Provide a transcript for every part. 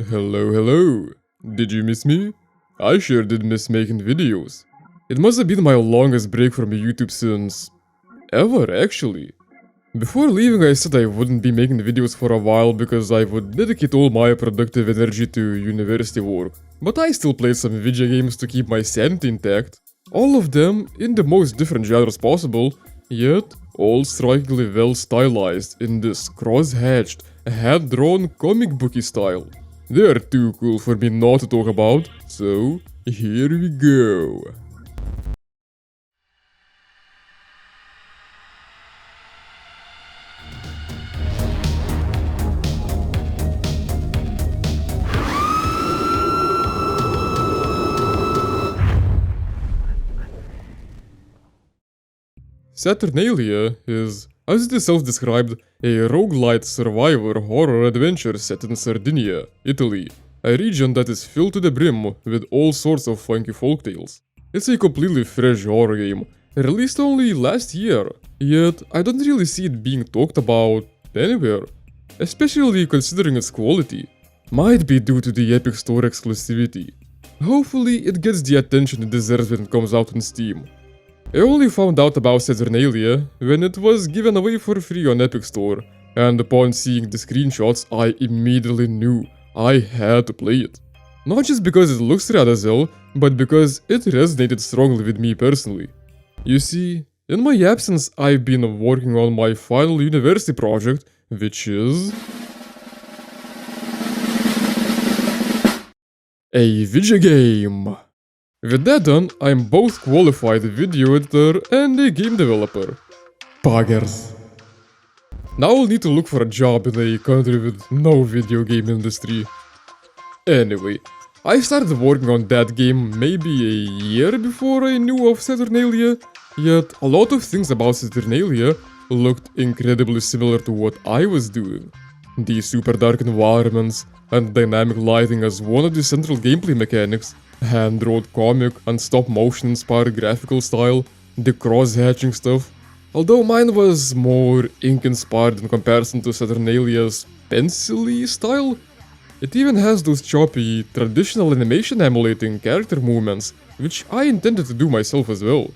Hello, hello. Did you miss me? I sure did miss making videos. It must have been my longest break from YouTube since... ever, actually. Before leaving I said I wouldn't be making videos for a while because I would dedicate all my productive energy to university work. But I still played some video games to keep my sanity intact. All of them in the most different genres possible, yet all strikingly well stylized in this cross-hatched, hand-drawn comic booky style. They are too cool for me not to talk about, so here we go. Saturnalia is, as it is self-described, a roguelite survivor horror adventure set in Sardinia, Italy, a region that is filled to the brim with all sorts of funky folktales. It's a completely fresh horror game, released only last year, yet I don't really see it being talked about anywhere, especially considering its quality. Might be due to the Epic Store exclusivity. Hopefully it gets the attention it deserves when it comes out on Steam. I only found out about Saturnalia when it was given away for free on Epic Store, and upon seeing the screenshots I immediately knew I had to play it. Not just because it looks rad as hell, but because it resonated strongly with me personally. You see, in my absence I've been working on my final university project, which is... a video game! With that done, I'm both qualified video editor and a game developer. Buggers. Now I'll need to look for a job in a country with no video game industry. Anyway, I started working on that game maybe a year before I knew of Saturnalia, yet a lot of things about Saturnalia looked incredibly similar to what I was doing. The super dark environments and dynamic lighting as one of the central gameplay mechanics, hand-drawn comic and stop-motion inspired graphical style, the cross-hatching stuff. Although mine was more ink-inspired in comparison to Saturnalia's pencil-y style, it even has those choppy, traditional animation emulating character movements, which I intended to do myself as well.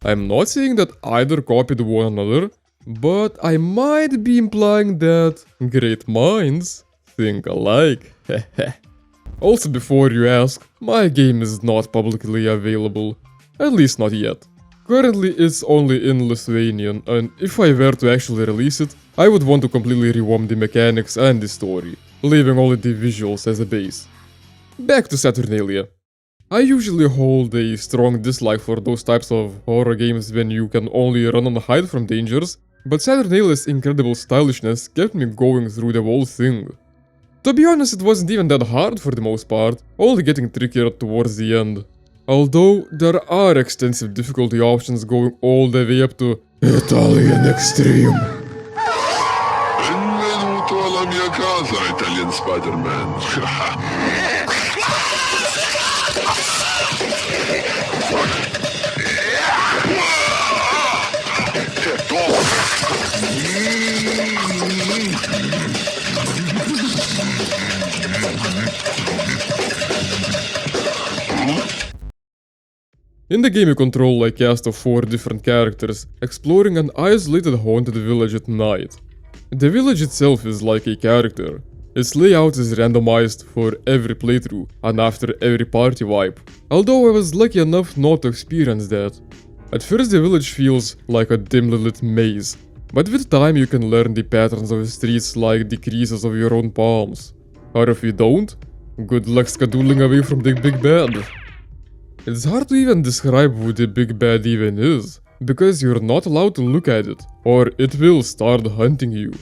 I'm not saying that either copied one another, but I might be implying that great minds think alike. Also, before you ask, my game is not publicly available, at least not yet. Currently it's only in Lithuanian, and if I were to actually release it, I would want to completely revamp the mechanics and the story, leaving only the visuals as a base. Back to Saturnalia. I usually hold a strong dislike for those types of horror games when you can only run and hide from dangers, but Saturnalia's incredible stylishness kept me going through the whole thing. To be honest, it wasn't even that hard for the most part, only getting trickier towards the end. Although, there are extensive difficulty options going all the way up to Italian Extreme. Benvenuto alla mia casa, Italian Spider-Man. In the game you control a cast of 4 different characters, exploring an isolated haunted village at night. The village itself is like a character. Its layout is randomized for every playthrough and after every party wipe, although I was lucky enough not to experience that. At first the village feels like a dimly lit maze, but with time you can learn the patterns of the streets like the creases of your own palms. Or if you don't, good luck skedaddling away from the big bad. It's hard to even describe who the big bad even is, because you're not allowed to look at it, or it will start hunting you.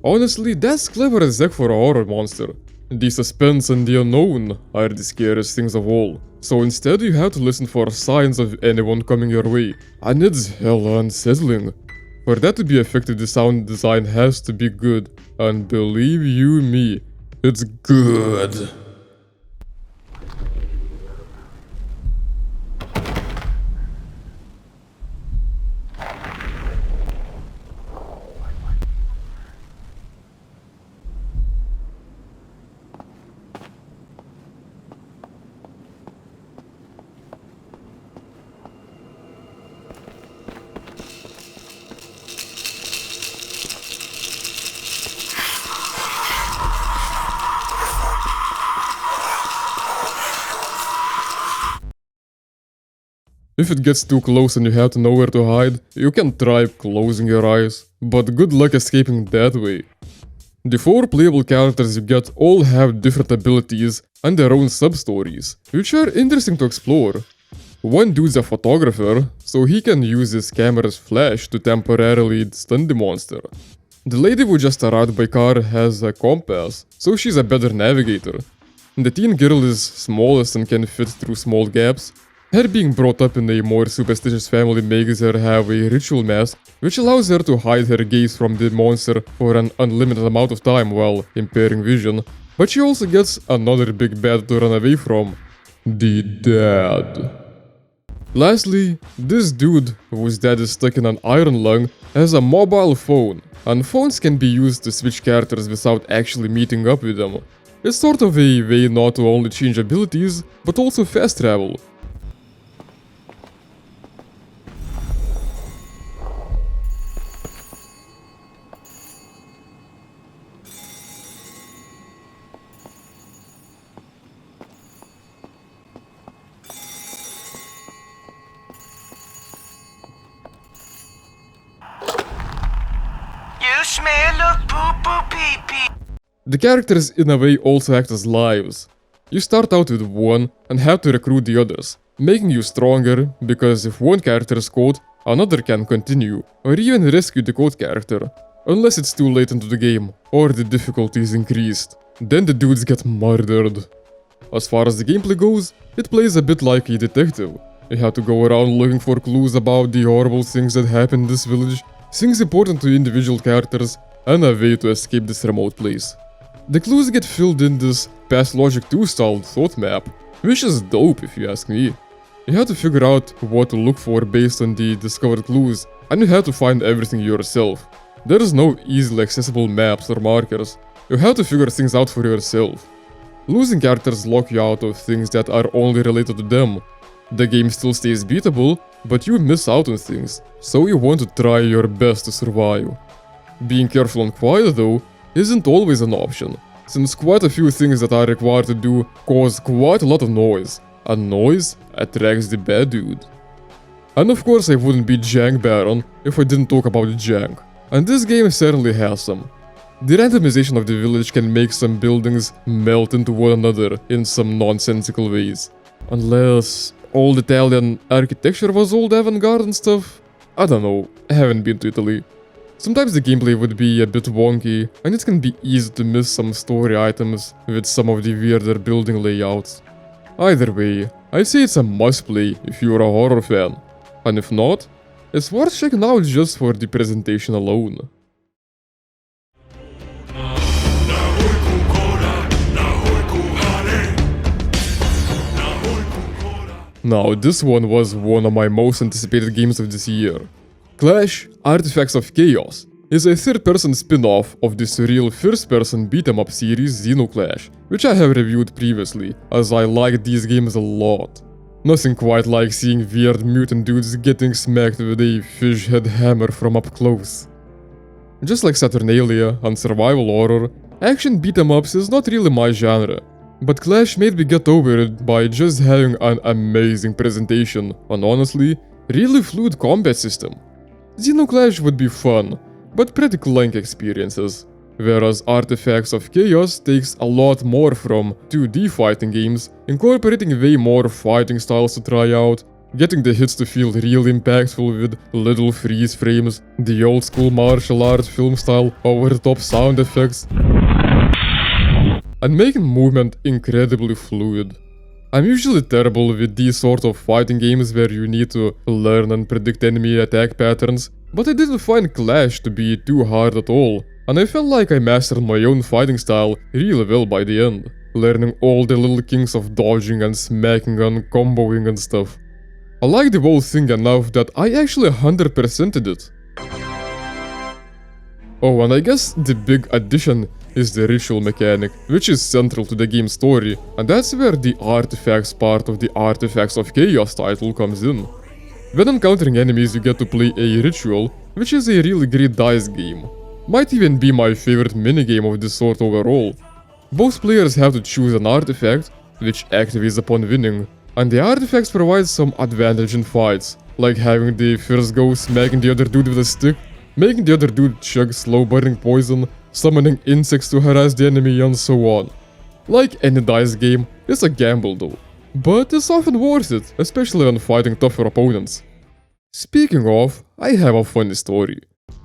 Honestly, that's clever as heck for a horror monster. The suspense and the unknown are the scariest things of all, so instead you have to listen for signs of anyone coming your way, and it's hella unsettling. For that to be effective, the sound design has to be good, and believe you me, it's good. If it gets too close and you have to know where to hide, you can try closing your eyes, but good luck escaping that way. The 4 playable characters you get all have different abilities and their own sub-stories, which are interesting to explore. One dude's a photographer, so he can use his camera's flash to temporarily stun the monster. The lady who just arrived by car has a compass, so she's a better navigator. The teen girl is smallest and can fit through small gaps. Her being brought up in a more superstitious family makes her have a ritual mask, which allows her to hide her gaze from the monster for an unlimited amount of time while impairing vision. But she also gets another big bad to run away from: the dad. Lastly, this dude, whose dad is stuck in an iron lung, has a mobile phone, and phones can be used to switch characters without actually meeting up with them. It's sort of a way not to only change abilities, but also fast travel. You smell of poo-poo pee-pee. The characters in a way also act as lives. You start out with one and have to recruit the others, making you stronger, because if one character is caught, another can continue, or even rescue the caught character, unless it's too late into the game, or the difficulty is increased. Then the dudes get murdered. As far as the gameplay goes, it plays a bit like a detective. You have to go around looking for clues about the horrible things that happen in this village, things important to individual characters, and a way to escape this remote place. The clues get filled in this Past Logic 2 style thought map, which is dope if you ask me. You have to figure out what to look for based on the discovered clues, and you have to find everything yourself. There is no easily accessible maps or markers. You have to figure things out for yourself. Losing characters lock you out of things that are only related to them. The game still stays beatable, but you miss out on things, so you want to try your best to survive. Being careful and quiet though isn't always an option, since quite a few things that are required to do cause quite a lot of noise, and noise attracts the bad dude. And of course I wouldn't be Jankbaron if I didn't talk about Jank, and this game certainly has some. The randomization of the village can make some buildings melt into one another in some nonsensical ways. Unless old Italian architecture was old avant-garde and stuff. I don't know, I haven't been to Italy. Sometimes the gameplay would be a bit wonky, and it can be easy to miss some story items with some of the weirder building layouts. Either way, I'd say it's a must-play if you're a horror fan, and if not, it's worth checking out just for the presentation alone. Now, this one was one of my most anticipated games of this year. Clash: Artifacts of Chaos is a third-person spin-off of the surreal first-person beat-em-up series Xenoclash, which I have reviewed previously, as I like these games a lot. Nothing quite like seeing weird mutant dudes getting smacked with a fish-head hammer from up close. Just like Saturnalia and survival horror, action beat-em-ups is not really my genre, but Clash made me get over it by just having an amazing presentation and honestly, really fluid combat system. Xenoclash would be fun, but pretty clunky experiences, whereas Artifacts of Chaos takes a lot more from 2D fighting games, incorporating way more fighting styles to try out, getting the hits to feel really impactful with little freeze frames, the old school martial arts film style over-the-top sound effects, and making movement incredibly fluid. I'm usually terrible with these sort of fighting games where you need to learn and predict enemy attack patterns, but I didn't find Clash to be too hard at all, and I felt like I mastered my own fighting style really well by the end, learning all the little kinks of dodging and smacking and comboing and stuff. I liked the whole thing enough that I actually 100%ed it. Oh, and I guess the big addition is the ritual mechanic, which is central to the game's story, and that's where the artifacts part of the Artifacts of Chaos title comes in. When encountering enemies you get to play a ritual, which is a really great dice game. Might even be my favorite minigame of this sort overall. Both players have to choose an artifact, which activates upon winning, and the artifacts provide some advantage in fights, like having the first go smacking the other dude with a stick, making the other dude chug slow burning poison, summoning insects to harass the enemy, and so on. Like any dice game, it's a gamble though, but it's often worth it, especially when fighting tougher opponents. Speaking of, I have a funny story.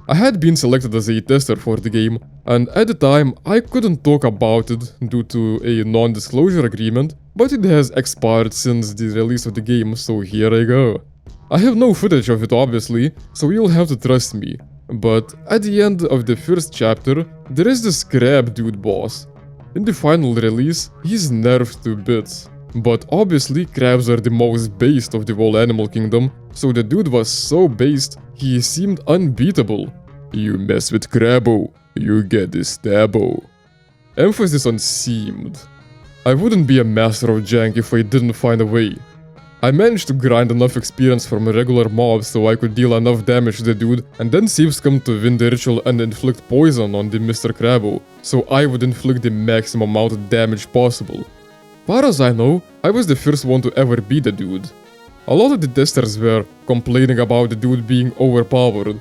I had been selected as a tester for the game, and at the time I couldn't talk about it due to a non-disclosure agreement, but it has expired since the release of the game, so here I go. I have no footage of it obviously, so you'll have to trust me, but at the end of the first chapter, there is this crab dude boss. In the final release, he's nerfed to bits. But obviously, crabs are the most based of the whole animal kingdom, so the dude was so based, he seemed unbeatable. You mess with Crabbo, you get this stabbo. Emphasis on seemed. I wouldn't be a master of jank if I didn't find a way. I managed to grind enough experience from regular mobs so I could deal enough damage to the dude, and then see scum to win the ritual and inflict poison on the Mr. Crabbo, so I would inflict the maximum amount of damage possible. Far as I know, I was the first one to ever beat the dude. A lot of the testers were complaining about the dude being overpowered.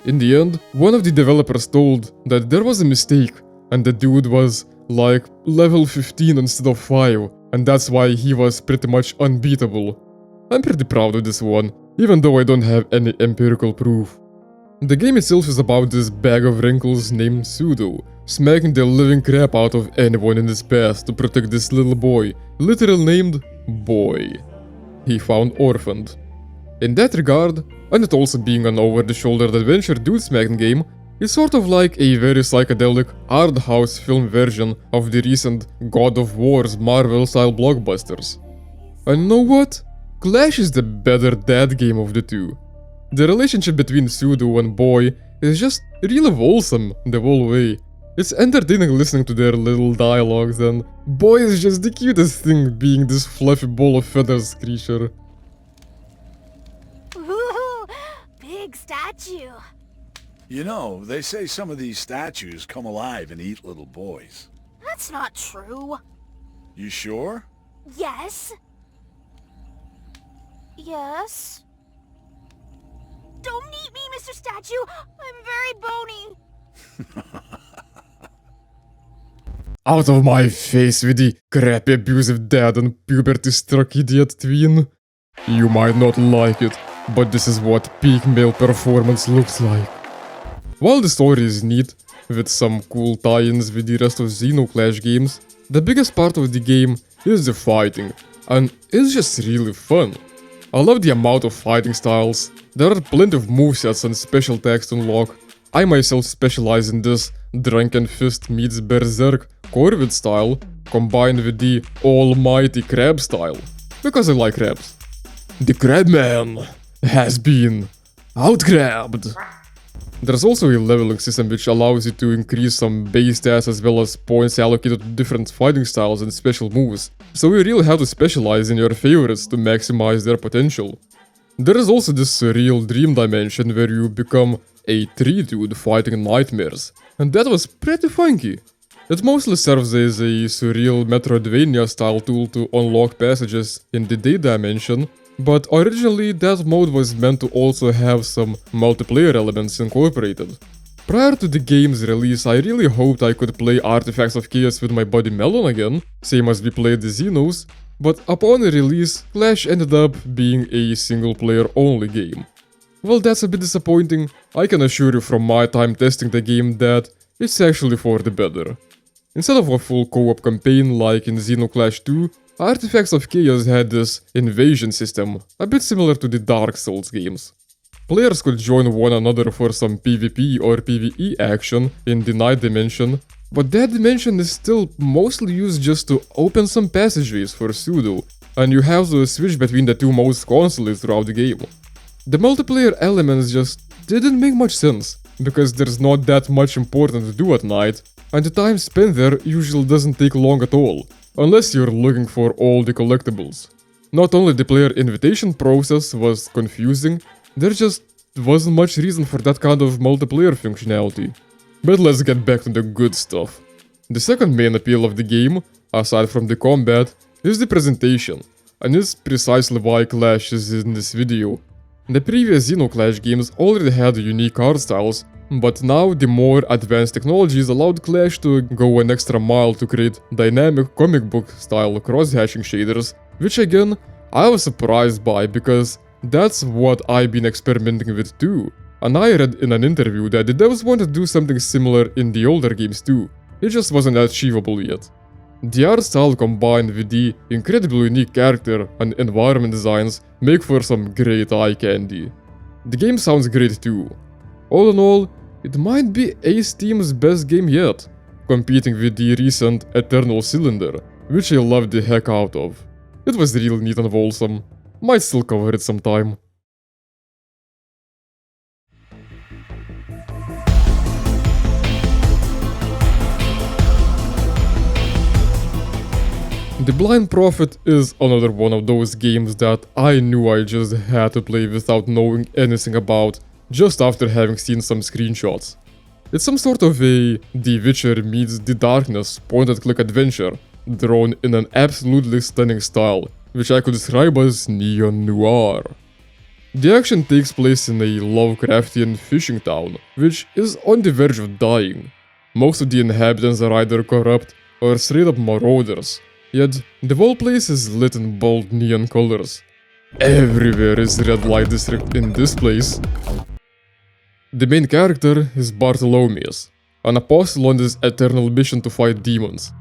In the end, one of the developers told that there was a mistake and the dude was like level 15 instead of 5, and that's why he was pretty much unbeatable. I'm pretty proud of this one, even though I don't have any empirical proof. The game itself is about this bag of wrinkles named Pseudo, smacking the living crap out of anyone in his path to protect this little boy, literally named Boy. He found orphaned. In that regard, and it also being an over-the-shoulder adventure dude smacking game, it's sort of like a very psychedelic art house film version of the recent God of War's Marvel-style blockbusters. And you know what? Clash is the better dad game of the two. The relationship between Pseudo and Boy is just really wholesome the whole way. It's entertaining listening to their little dialogues, and Boy is just the cutest thing being this fluffy ball of feathers creature. Ooh, big statue. You know, they say some of these statues come alive and eat little boys. That's not true. You sure? Yes. Yes. Don't eat me, Mr. Statue. I'm very bony. Out of my face with the crappy abusive dad and puberty-struck idiot tween. You might not like it, but this is what peak male performance looks like. While the story is neat, with some cool tie-ins with the rest of Xenoclash games, the biggest part of the game is the fighting, and it's just really fun. I love the amount of fighting styles. There are plenty of movesets and special attacks to unlock. I myself specialize in this Drunken Fist meets Berserk Corvid style, combined with the almighty crab style, because I like crabs. The Crabman has been outgrabbed. There's also a leveling system which allows you to increase some base stats as well as points allocated to different fighting styles and special moves, so you really have to specialize in your favorites to maximize their potential. There is also this surreal dream dimension where you become a tree dude fighting nightmares, and that was pretty funky. It mostly serves as a surreal Metroidvania style tool to unlock passages in the day dimension, but originally that mode was meant to also have some multiplayer elements incorporated. Prior to the game's release, I really hoped I could play Artifacts of Chaos with my buddy Melon again, same as we played the Xenos, but upon release, Clash ended up being a single-player only game. Well, that's a bit disappointing. I can assure you from my time testing the game that it's actually for the better. Instead of a full co-op campaign like in Xenoclash 2, Artifacts of Chaos had this invasion system, a bit similar to the Dark Souls games. Players could join one another for some PvP or PvE action in the night dimension, but that dimension is still mostly used just to open some passageways for Pseudo, and you have to switch between the two modes constantly throughout the game. The multiplayer elements just didn't make much sense, because there's not that much important to do at night, and the time spent there usually doesn't take long at all, unless you're looking for all the collectibles. Not only the player invitation process was confusing, there just wasn't much reason for that kind of multiplayer functionality. But let's get back to the good stuff. The second main appeal of the game, aside from the combat, is the presentation. and is precisely why Clash is in this video. The previous Xenoclash games already had unique art styles, but now the more advanced technologies allowed Clash to go an extra mile to create dynamic comic book style cross-hatching shaders, which again, I was surprised by because that's what I've been experimenting with too. And I read in an interview that the devs wanted to do something similar in the older games too, it just wasn't achievable yet. The art style combined with the incredibly unique character and environment designs make for some great eye candy. The game sounds great too. All in all, it might be Ace Team's best game yet, competing with the recent Eternal Cylinder, which I loved the heck out of. It was real neat and wholesome, might still cover it sometime. The Blind Prophet is another one of those games that I knew I just had to play without knowing anything about, just after having seen some screenshots. It's some sort of a The Witcher meets The Darkness point-and-click adventure, drawn in an absolutely stunning style, which I could describe as neo-noir. The action takes place in a Lovecraftian fishing town, which is on the verge of dying. Most of the inhabitants are either corrupt or straight-up marauders, yet the whole place is lit in bold neon colors. Everywhere is red light district in this place. The main character is Bartholomeus, an apostle on this eternal mission to fight demons.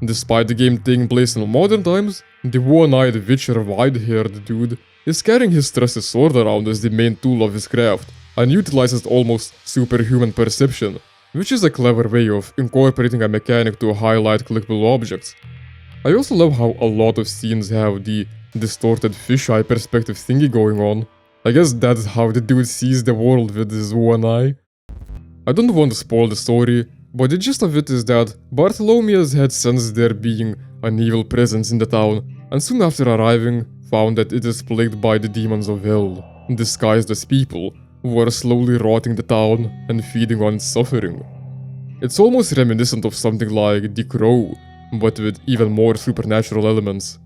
Despite the game taking place in modern times, the one-eyed witcher wide-haired dude is carrying his trusted sword around as the main tool of his craft, and utilizes almost superhuman perception, which is a clever way of incorporating a mechanic to highlight clickable objects. I also love how a lot of scenes have the distorted fisheye perspective thingy going on. I guess that's how the dude sees the world with his one eye. I don't want to spoil the story, but the gist of it is that Bartholomeus had sensed there being an evil presence in the town, and soon after arriving, found that it is plagued by the demons of hell, disguised as people, who are slowly rotting the town and feeding on its suffering. It's almost reminiscent of something like The Crow, but with even more supernatural elements.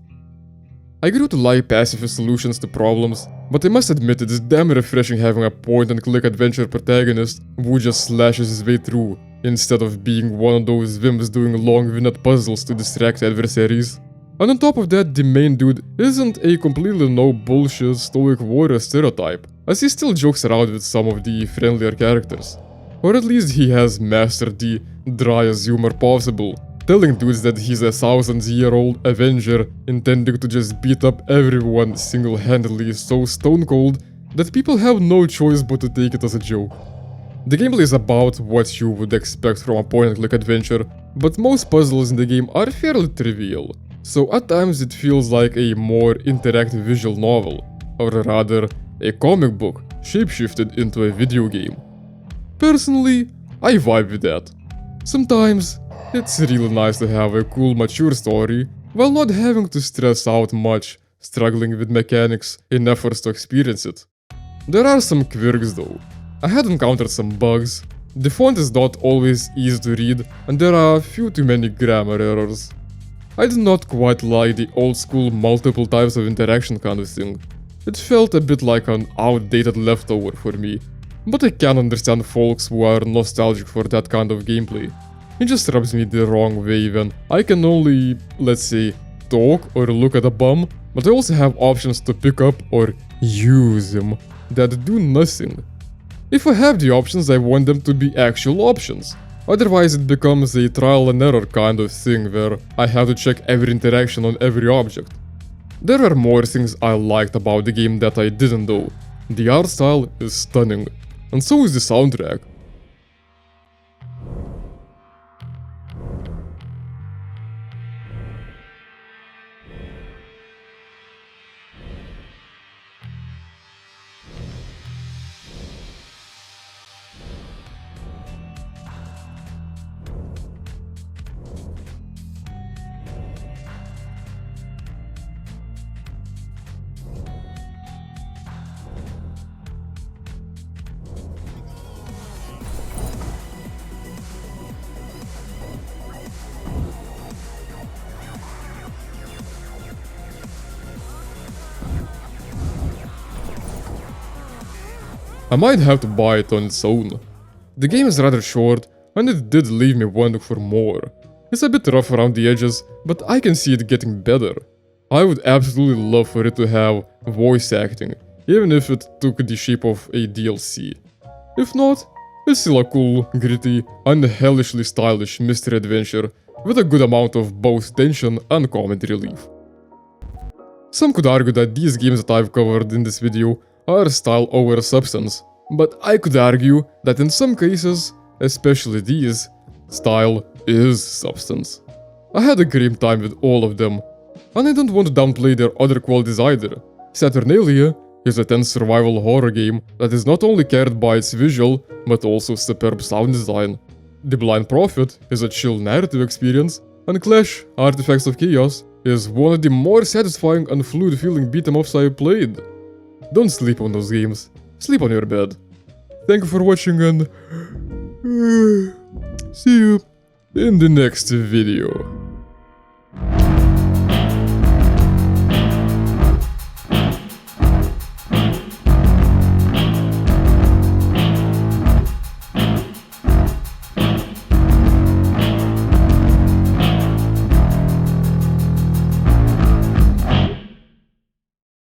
I grew to like pacifist solutions to problems, but I must admit it is damn refreshing having a point-and-click adventure protagonist who just slashes his way through, instead of being one of those wimps doing long-winded puzzles to distract adversaries. And on top of that, the main dude isn't a completely no-bullshit stoic warrior stereotype, as he still jokes around with some of the friendlier characters. Or at least he has mastered the driest humor possible, telling dudes that he's a 1000-year-old Avenger intending to just beat up everyone single-handedly so stone-cold that people have no choice but to take it as a joke. The gameplay is about what you would expect from a point-and-click adventure, but most puzzles in the game are fairly trivial, so at times it feels like a more interactive visual novel, or rather, a comic book shapeshifted into a video game. Personally, I vibe with that. Sometimes, it's really nice to have a cool, mature story, while not having to stress out much, struggling with mechanics in efforts to experience it. There are some quirks though. I had encountered some bugs, the font is not always easy to read, and there are a few too many grammar errors. I did not quite like the old school multiple types of interaction kind of thing. It felt a bit like an outdated leftover for me, but I can understand folks who are nostalgic for that kind of gameplay. It just rubs me the wrong way when I can only, let's say, talk or look at a bum, but I also have options to pick up or use him that do nothing. If I have the options, I want them to be actual options. Otherwise it becomes a trial and error kind of thing where I have to check every interaction on every object. There are more things I liked about the game that I didn't though. The art style is stunning, and so is the soundtrack. I might have to buy it on its own. The game is rather short, and it did leave me wanting for more. It's a bit rough around the edges, but I can see it getting better. I would absolutely love for it to have voice acting, even if it took the shape of a DLC. If not, it's still a cool, gritty, and hellishly stylish mystery adventure with a good amount of both tension and comic relief. Some could argue that these games that I've covered in this video are style over substance, but I could argue that in some cases, especially these, style is substance. I had a great time with all of them, and I don't want to downplay their other qualities either. Saturnalia is a tense survival horror game that is not only carried by its visual, but also superb sound design. The Blind Prophet is a chill narrative experience, and Clash, Artifacts of Chaos, is one of the more satisfying and fluid feeling beat-em-ups I've played. Don't sleep on those games, sleep on your bed. Thank you for watching and see you in the next video.